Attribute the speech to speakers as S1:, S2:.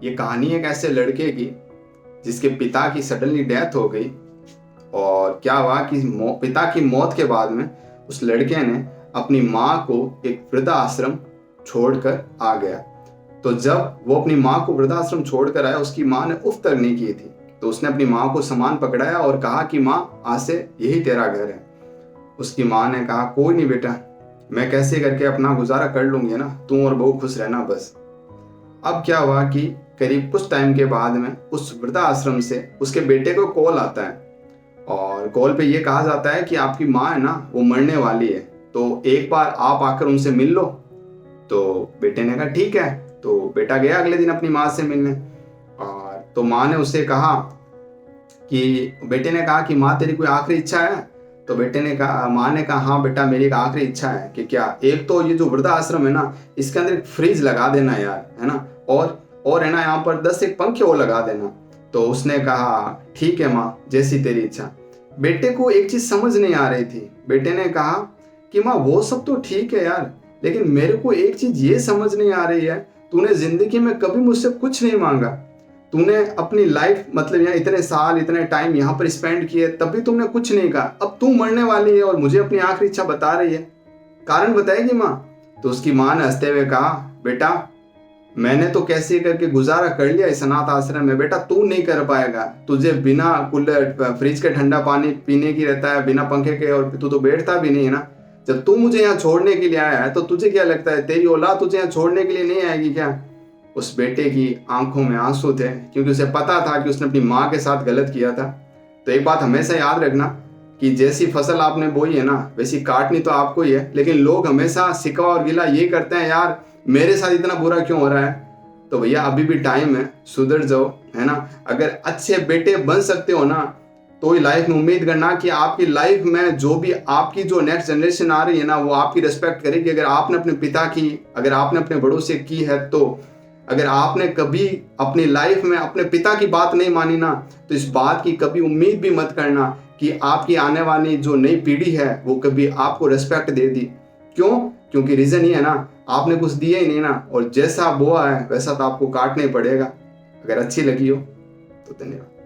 S1: ये कहानी एक ऐसे लड़के की जिसके पिता की सडनली डेथ हो गई। और क्या हुआ कि पिता की मौत के बाद में उस लड़के ने अपनी माँ को एक वृद्धाश्रम छोड़कर आ गया। तो जब वो अपनी माँ को वृद्धाश्रम छोड़कर आया, उसकी माँ ने उफ तक नहीं की थी। तो उसने अपनी माँ को सामान पकड़ाया और कहा कि माँ, आज से यही तेरा घर है। उसकी माँ ने कहा, कोई नहीं बेटा, मैं कैसे करके अपना गुजारा कर लूंगी ना, तू और बहू खुश रहना बस। अब क्या हुआ कि करीब कुछ टाइम के बाद में उस वृद्धाश्रम से उसके बेटे को कॉल आता है और कॉल पे ये कहा जाता है कि आपकी माँ है ना, वो मरने वाली है, तो एक बार आप आकर उनसे मिल लो। तो बेटे ने कहा ठीक है। तो बेटा गया अगले दिन अपनी माँ से मिलने। और तो माँ ने उससे कहा कि बेटे ने कहा कि माँ तेरी कोई आखिरी इच्छा है। तो बेटे ने कहा, माँ ने कहा हाँ बेटा, मेरी एक आखिरी इच्छा है कि क्या, एक तो ये जो वृद्धाश्रम है ना, इसके अंदर एक फ्रिज लगा देना यार, है ना, और है ना यहाँ पर 10 एक पंखे और लगा देना। तो उसने कहा ठीक है माँ, जैसी तेरी इच्छा। बेटे को एक चीज समझ नहीं आ रही थी। बेटे ने कहा कि माँ वो सब तो ठीक है यार, लेकिन मेरे को एक चीज ये समझ नहीं आ रही है, तूने जिंदगी में कभी मुझसे कुछ नहीं मांगा। तूने अपनी लाइफ मतलब यहाँ इतने साल इतने टाइम यहाँ पर स्पेंड किए, तब भी तुमने कुछ नहीं कहा। अब तू मरने वाली है और मुझे अपनी आखिरी इच्छा बता रही है, कारण बताएगी माँ? तो उसकी माँ ने हंसते हुए कहा, बेटा मैंने तो कैसे करके गुजारा कर लिया इस अनाथ आश्रम में, बेटा तू नहीं कर पाएगा। तुझे बिना कूलर फ्रिज के ठंडा पानी पीने की रहता है, बिना पंखे के, और तू तो बैठता भी नहीं है ना। जब तू मुझे यहाँ छोड़ने के लिए आया है तो तुझे क्या लगता है तेरी औलाद तुझे यहाँ छोड़ने के लिए नहीं आएगी क्या? उस बेटे की आंखों में आंसू थे, क्योंकि उसे पता था कि उसने अपनी माँ के साथ गलत किया था। तो एक बात हमेशा याद रखना कि जैसी फसल आपने बोई है ना, वैसी काटनी तो आपको ही है। लेकिन लोग हमेशा शिकवा और गिला ये करते हैं, यार मेरे साथ इतना बुरा क्यों हो रहा है। तो भैया अभी भी टाइम है, सुधर जाओ, है ना। अगर अच्छे बेटे बन सकते हो ना, तो ही लाइफ में उम्मीद करना कि आपकी लाइफ में जो भी आपकी जो नेक्स्ट जनरेशन आ रही है ना, वो आपकी रिस्पेक्ट करेगी। अगर आपने अपने पिता की, अगर आपने अपने बड़ों से की है, तो अगर आपने कभी अपनी लाइफ में अपने पिता की बात नहीं मानी ना, तो इस बात की कभी उम्मीद भी मत करना कि आपकी आने वाली जो नई पीढ़ी है वो कभी आपको रिस्पेक्ट दे दी। क्यों? क्योंकि रीजन ये है ना, आपने कुछ दिया ही नहीं ना, और जैसा बोआ है वैसा तो आपको काटना ही पड़ेगा। अगर अच्छी लगी हो तो धन्यवाद।